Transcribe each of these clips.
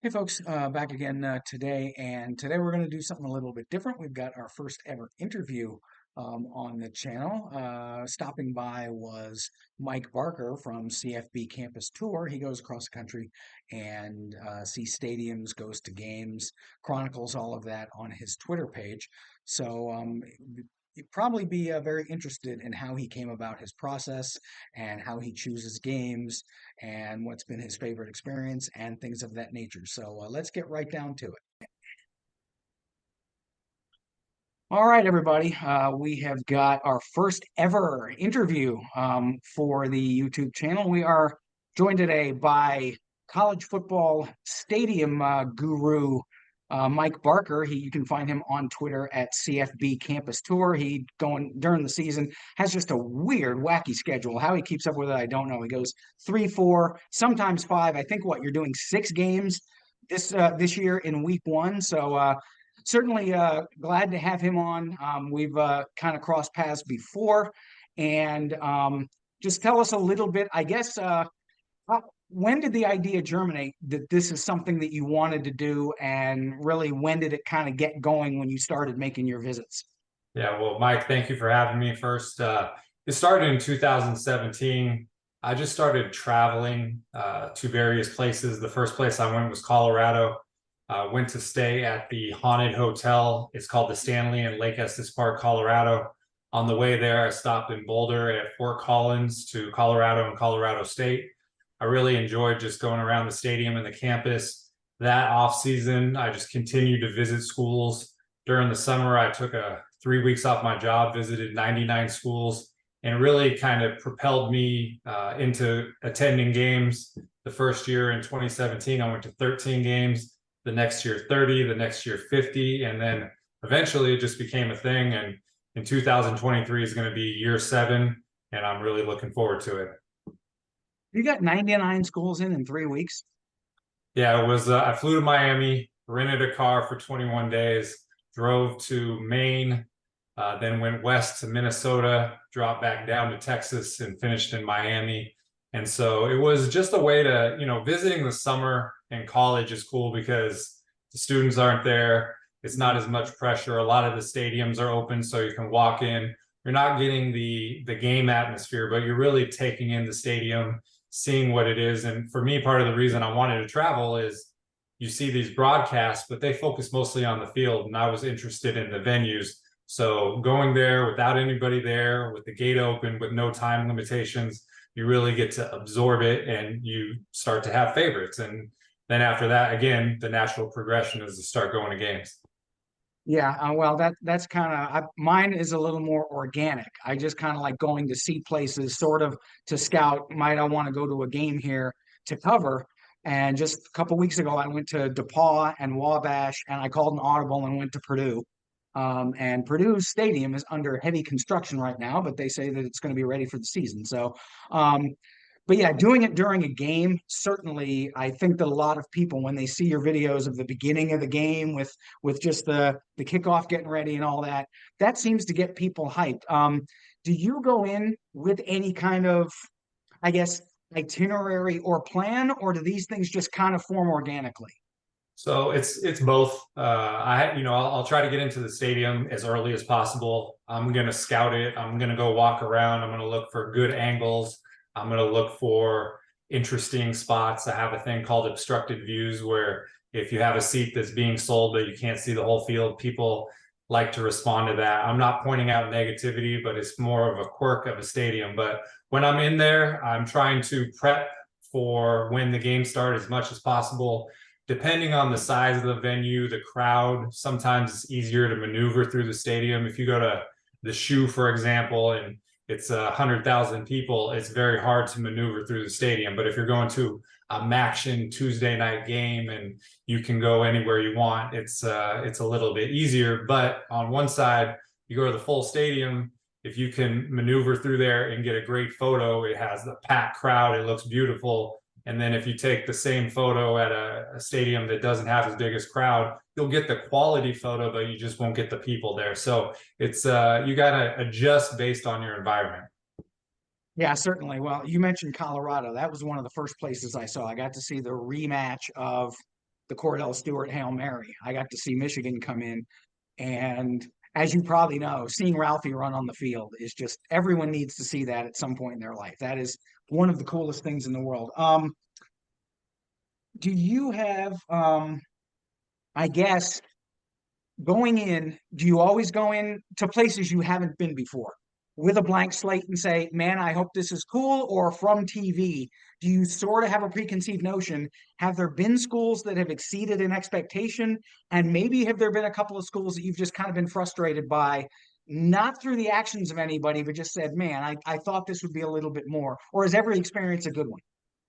Hey folks, back again today, and today we're going to do something a little bit different. We've got our first ever interview on the channel. Stopping by was Mike Barker from CFB Campus Tour. He goes across the country and sees stadiums, goes to games, chronicles all of that on his Twitter page. So you'd probably be very interested in how he came about his process and how he chooses games and what's been his favorite experience and things of that nature. So let's get right down to it. All right, everybody. We have got our first ever interview for the YouTube channel. We are joined today by college football stadium guru Mike Barker. You can find him on Twitter at CFB Campus Tour. He going during the season has just a weird, wacky schedule. How he keeps up with it, I don't know. He goes 3, 4, sometimes 5. I think what you're doing 6 games this year in week 1. So certainly glad to have him on. We've kind of crossed paths before, and just tell us a little bit. I guess when did the idea germinate that this is something that you wanted to do, and really when did it kind of get going when you started making your visits? Yeah, well, Mike, thank you for having me first. It started in 2017. I just started traveling to various places. The first place I went was Colorado. Went to stay at the haunted hotel. It's called the Stanley in Lake Estes Park, Colorado. On the way there, I stopped in Boulder at Fort Collins to Colorado and Colorado State. I really enjoyed just going around the stadium and the campus. That off season, I just continued to visit schools. During the summer, I took 3 weeks off my job, visited 99 schools, and really kind of propelled me into attending games. The first year in 2017, I went to 13 games. The next year 30, the next year 50, and then eventually it just became a thing. And in 2023 is going to be year 7, and I'm really looking forward to it. You got 99 schools in 3 weeks. Yeah, it was. I flew to Miami, rented a car for 21 days, drove to Maine, then went west to Minnesota, dropped back down to Texas, and finished in Miami. And so it was just a way to, visiting the summer in college is cool because the students aren't there. It's not as much pressure. A lot of the stadiums are open, so you can walk in. You're not getting the game atmosphere, but you're really taking in the stadium, seeing what it is. And for me, part of the reason I wanted to travel is you see these broadcasts, but they focus mostly on the field, and I was interested in the venues. So going there without anybody there, with the gate open, with no time limitations, you really get to absorb it, and you start to have favorites. And then after that, again, the natural progression is to start going to games. Yeah, well, that's kind of mine is a little more organic. I just kind of like going to see places, sort of to scout. Might I want to go to a game here to cover? And just a couple weeks ago, I went to DePaul and Wabash, and I called an audible and went to Purdue. And Purdue's stadium is under heavy construction right now, but they say that it's going to be ready for the season. So, but yeah, doing it during a game, certainly, I think that a lot of people, when they see your videos of the beginning of the game with just the kickoff getting ready and all that, that seems to get people hyped. Do you go in with any kind of, I guess, itinerary or plan, or do these things just kind of form organically? So it's both. I'll try to get into the stadium as early as possible. I'm gonna scout it. I'm gonna go walk around. I'm gonna look for good angles. I'm gonna look for interesting spots. I have a thing called obstructed views, where if you have a seat that's being sold but you can't see the whole field, people like to respond to that. I'm not pointing out negativity, but it's more of a quirk of a stadium. But when I'm in there, I'm trying to prep for when the game starts as much as possible. Depending on the size of the venue, the crowd, sometimes it's easier to maneuver through the stadium. If you go to the Shoe, for example, and it's 100,000 people, it's very hard to maneuver through the stadium. But if you're going to a Maction Tuesday night game and you can go anywhere you want, it's a little bit easier. But on one side, you go to the full stadium, if you can maneuver through there and get a great photo, it has the packed crowd, it looks beautiful. And then if you take the same photo at a stadium that doesn't have as big as crowd, you'll get the quality photo, but you just won't get the people there. So it's you got to adjust based on your environment. Yeah, certainly. Well, you mentioned Colorado. That was one of the first places I saw. I got to see the rematch of the Cordell Stewart Hail Mary. I got to see Michigan come in, and as you probably know, seeing Ralphie run on the field is just everyone needs to see that at some point in their life. That is one of the coolest things in the world. Do you have I guess going in, do you always go in to places you haven't been before with a blank slate and say, man, I hope this is cool? Or from TV, do you sort of have a preconceived notion? Have there been schools that have exceeded an expectation? And maybe have there been a couple of schools that you've just kind of been frustrated by, not through the actions of anybody, but just said, man, I thought this would be a little bit more? Or is every experience a good one?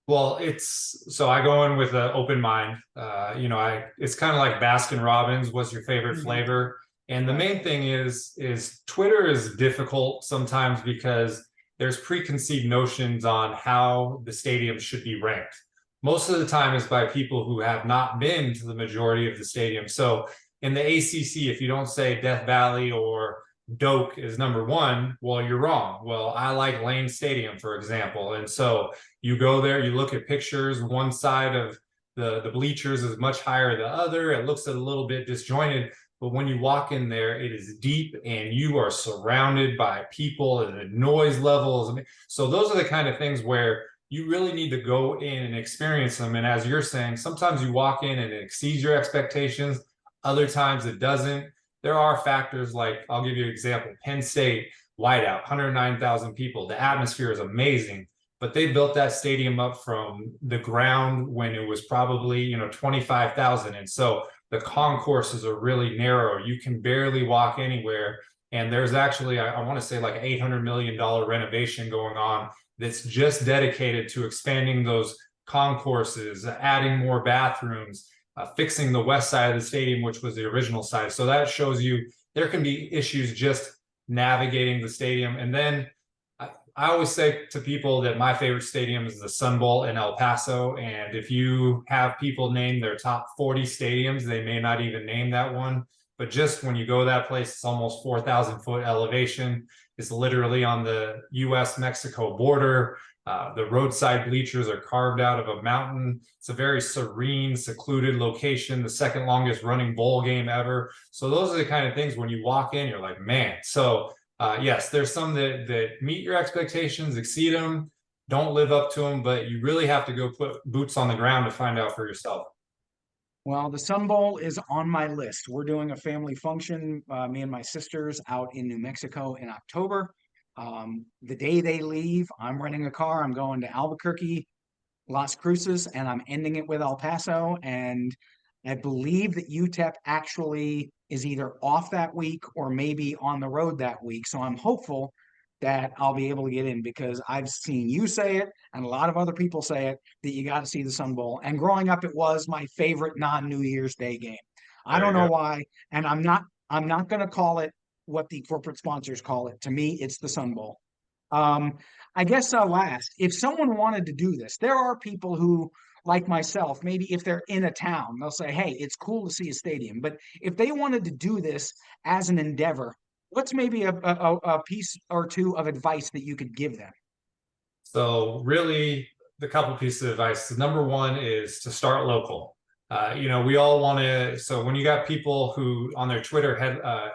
Well, so I go in with an open mind. It's kind of like Baskin Robbins. What's your favorite Mhm. flavor? And the Right. main thing is Twitter is difficult sometimes because there's preconceived notions on how the stadium should be ranked. Most of the time is by people who have not been to the majority of the stadium. So in the ACC, if you don't say Death Valley or Doak is number one, well, you're wrong. Well, I like Lane Stadium, for example. And so you go there, you look at pictures, one side of the bleachers is much higher than the other. It looks a little bit disjointed. But when you walk in there, it is deep and you are surrounded by people and the noise levels. So those are the kind of things where you really need to go in and experience them. And as you're saying, sometimes you walk in and it exceeds your expectations. Other times it doesn't. There are factors like, I'll give you an example, Penn State, whiteout, 109,000 people. The atmosphere is amazing, but they built that stadium up from the ground when it was probably, 25,000. And so the concourses are really narrow. You can barely walk anywhere. And there's actually, I want to say like $800 million renovation going on that's just dedicated to expanding those concourses, adding more bathrooms, fixing the west side of the stadium, which was the original side. So that shows you there can be issues just navigating the stadium. And then I always say to people that my favorite stadium is the Sun Bowl in El Paso. And if you have people name their top 40 stadiums, they may not even name that one. But just when you go to that place, it's almost 4,000 foot elevation. It's literally on the US-Mexico border. The roadside bleachers are carved out of a mountain. It's a very serene, secluded location, the second longest running bowl game ever. So those are the kind of things when you walk in, you're like, man. So yes, there's some that meet your expectations, exceed them, don't live up to them, but you really have to go put boots on the ground to find out for yourself. Well, the Sun Bowl is on my list. We're doing a family function, me and my sisters out in New Mexico in October. The day they leave, I'm renting a car. I'm going to Albuquerque, Las Cruces, and I'm ending it with El Paso. And I believe that UTEP actually is either off that week or maybe on the road that week. So I'm hopeful that I'll be able to get in because I've seen you say it and a lot of other people say it that you got to see the Sun Bowl. And growing up, it was my favorite non-New Year's Day game. I There don't you know go. why, and I'm not going to call it what the corporate sponsors call it. To me, it's the Sun Bowl. Um, I guess last, if someone wanted to do this, there are people who, like myself, maybe if they're in a town, they'll say, hey, it's cool to see a stadium. But if they wanted to do this as an endeavor, what's maybe a piece or two of advice that you could give them? So really, the couple pieces of advice. Number one is to start local. We all want to. So when you got people who on their Twitter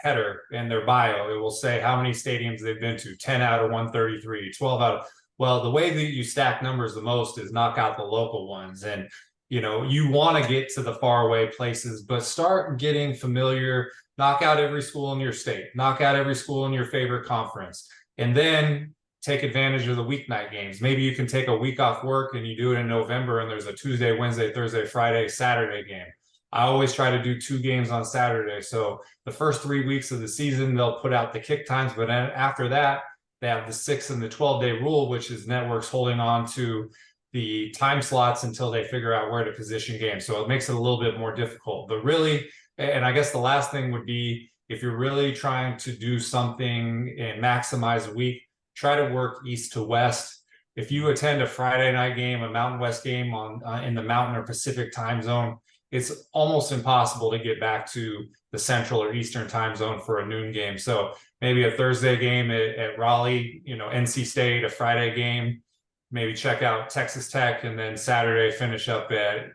header and their bio, it will say how many stadiums they've been to, 10 out of 133, 12 out of. Well, the way that you stack numbers the most is knock out the local ones. And, you want to get to the faraway places, but start getting familiar, knock out every school in your state, knock out every school in your favorite conference. And then take advantage of the weeknight games. Maybe you can take a week off work and you do it in November and there's a Tuesday, Wednesday, Thursday, Friday, Saturday game. I always try to do 2 games on Saturday. So the first 3 weeks of the season, they'll put out the kick times, but then after that, they have the 6 and the 12-day rule, which is networks holding on to the time slots until they figure out where to position games. So it makes it a little bit more difficult. But really, and I guess the last thing would be if you're really trying to do something and maximize a week, try to work east to west. If you attend a Friday night game, a Mountain West game in the Mountain or Pacific time zone, it's almost impossible to get back to the Central or Eastern time zone for a noon game. So maybe a Thursday game at Raleigh, NC State, a Friday game, maybe check out Texas Tech, and then Saturday finish up at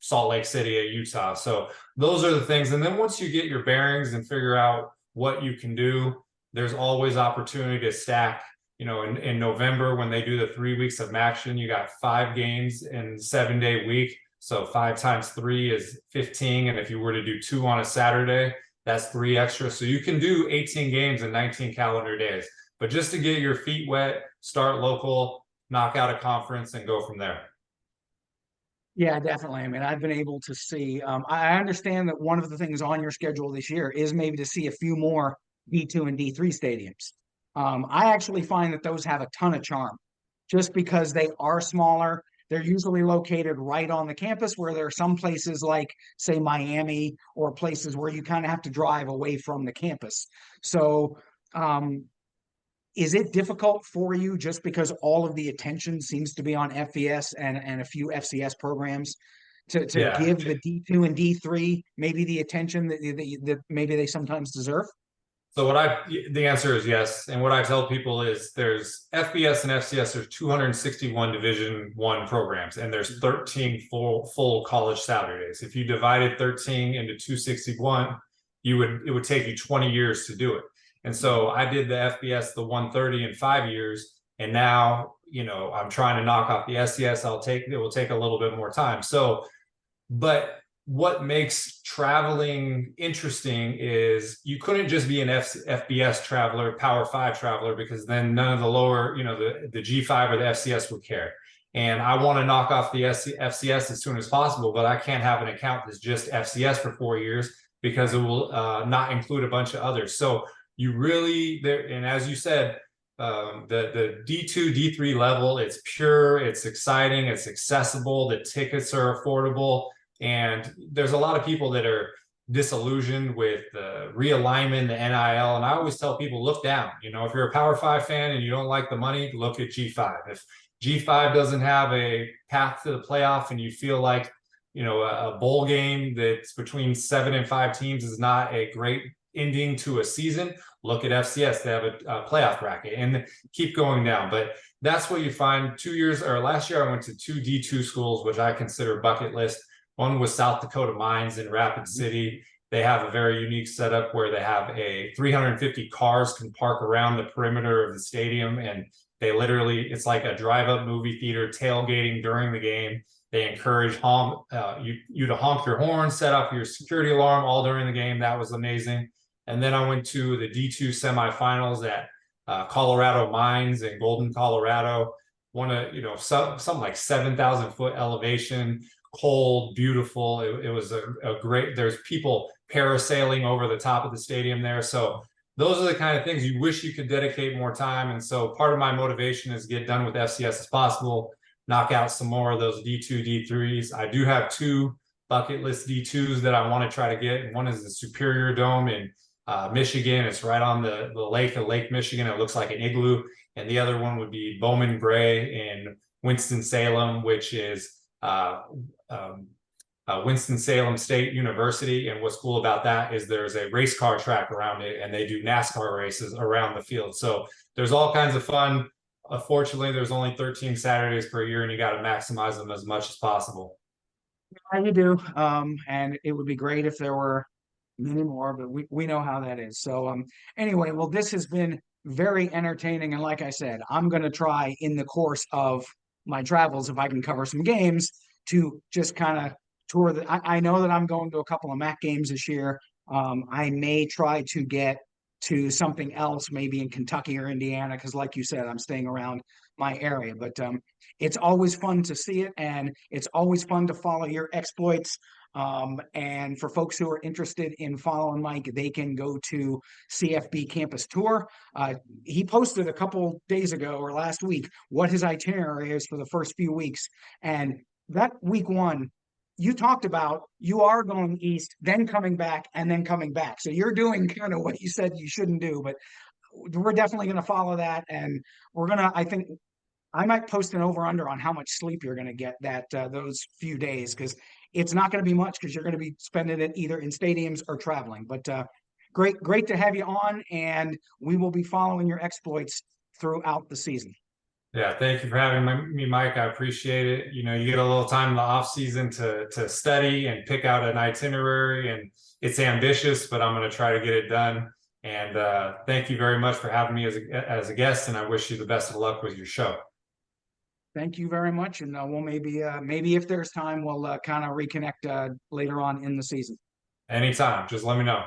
Salt Lake City at Utah. So those are the things. And then once you get your bearings and figure out what you can do, there's always opportunity to stack. In November, when they do the 3 weeks of action, you got 5 games in 7-day week. So 5 times 3 is 15. And if you were to do 2 on a Saturday, that's 3 extra. So you can do 18 games in 19 calendar days. But just to get your feet wet, start local, knock out a conference, and go from there. Yeah, definitely. I mean, I've been able to see, I understand that one of the things on your schedule this year is maybe to see a few more D2 and D3 stadiums. I actually find that those have a ton of charm just because they are smaller. They're usually located right on the campus, where there are some places like, say, Miami, or places where you kind of have to drive away from the campus. So, is it difficult for you just because all of the attention seems to be on FVS and a few FCS programs to Yeah. give the D2 and D3 maybe the attention that maybe they sometimes deserve? So the answer is yes. And what I tell people is there's FBS and FCS, there's 261 Division I programs, and there's 13 full college Saturdays. If you divided 13 into 261, it would take you 20 years to do it. And so I did the FBS, the 130 in 5 years. And now, I'm trying to knock off the SCS. It will take a little bit more time. So, but what makes traveling interesting is you couldn't just be an FBS traveler, Power 5 traveler, because then none of the lower, the G5 or the FCS would care. And I want to knock off the FCS as soon as possible, but I can't have an account that's just FCS for 4 years because it will not include a bunch of others. So you really, and as you said, the D2, D3 level, it's pure, it's exciting, it's accessible, the tickets are affordable. And there's a lot of people that are disillusioned with the realignment, the NIL. And I always tell people, look down. If you're a Power 5 fan and you don't like the money, look at G5. If G5 doesn't have a path to the playoff and you feel like, a bowl game that's between 7 and 5 teams is not a great ending to a season, look at FCS. They have a playoff bracket, and keep going down. But that's what you find. Last year, I went to 2 D2 schools, which I consider bucket list. One was South Dakota Mines in Rapid City. They have a very unique setup where they have 350 cars can park around the perimeter of the stadium. And it's like a drive-up movie theater, tailgating during the game. They encourage you to honk your horn, set up your security alarm all during the game. That was amazing. And then I went to the D2 semifinals at Colorado Mines in Golden, Colorado. Something like 7,000 foot elevation, cold, beautiful. It was a great, there's people parasailing over the top of the stadium there. So those are the kind of things you wish you could dedicate more time. And so part of my motivation is get done with FCS as possible, knock out some more of those D2, D3s. I do have 2 bucket list D2s that I want to try to get. And one is the Superior Dome in Michigan. It's right on the lake of Lake Michigan. It looks like an igloo. And the other one would be Bowman Gray in Winston-Salem, which is Winston-Salem State University. And what's cool about that is there's a race car track around it, and they do NASCAR races around the field. So there's all kinds of fun. Unfortunately, there's only 13 Saturdays per year, and you got to maximize them as much as possible. Yeah, you do. And it would be great if there were many more, but we know how that is. So anyway, well, this has been very entertaining. And like I said, I'm going to try in the course of my travels, if I can cover some games, to just kind of tour I know that I'm going to a couple of MAC games this year. I may try to get to something else, maybe in Kentucky or Indiana, because like you said, I'm staying around my area. But it's always fun to see it, and it's always fun to follow your exploits. And for folks who are interested in following Mike, they can go to CFB Campus Tour. He posted a couple days ago or last week what his itinerary is for the first few weeks. And that week 1, you talked about you are going east, then coming back, and then coming back. So you're doing kind of what you said you shouldn't do, but we're definitely going to follow that. And I think I might post an over under on how much sleep you're going to get those few days, because it's not going to be much, because you're going to be spending it either in stadiums or traveling. But great to have you on, and we will be following your exploits throughout the season. Yeah, thank you for having me, Mike. I appreciate it. You know, you get a little time in the off season to study and pick out an itinerary, and it's ambitious, but I'm going to try to get it done. And thank you very much for having me as a guest, and I wish you the best of luck with your show. Thank you very much, and we'll maybe if there's time, we'll kind of reconnect later on in the season. Anytime, just let me know.